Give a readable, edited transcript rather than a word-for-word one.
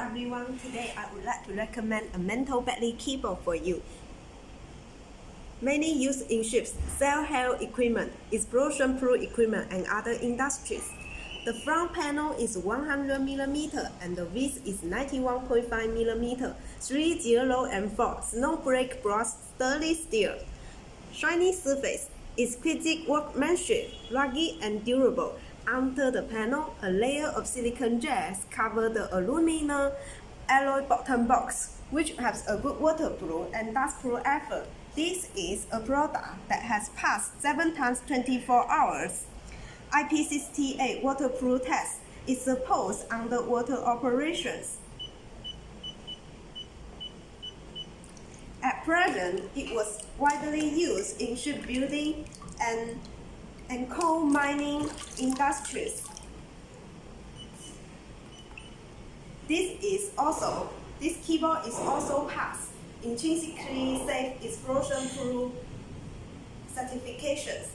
everyone, today I would like to recommend a metal belly keyboard for you. Mainly used in ships, self-help equipment, explosion-proof equipment, and other industries. The front panel is 100mm and the width is 91.5mm, 3, 0, and 4, snowbreak brass sturdy steel. Shiny surface, exquisite workmanship, rugged and durable. Under the panel, a layer of silicone gel covers the aluminum alloy bottom box, which has a good waterproof and dustproof effort. This is a product that has passed 7 times 24 hours. IP68 waterproof test is supposed underwater operations. At present, it was widely used in shipbuilding and coal mining industries. This keyboard is also passed intrinsically safe explosion-proof certifications.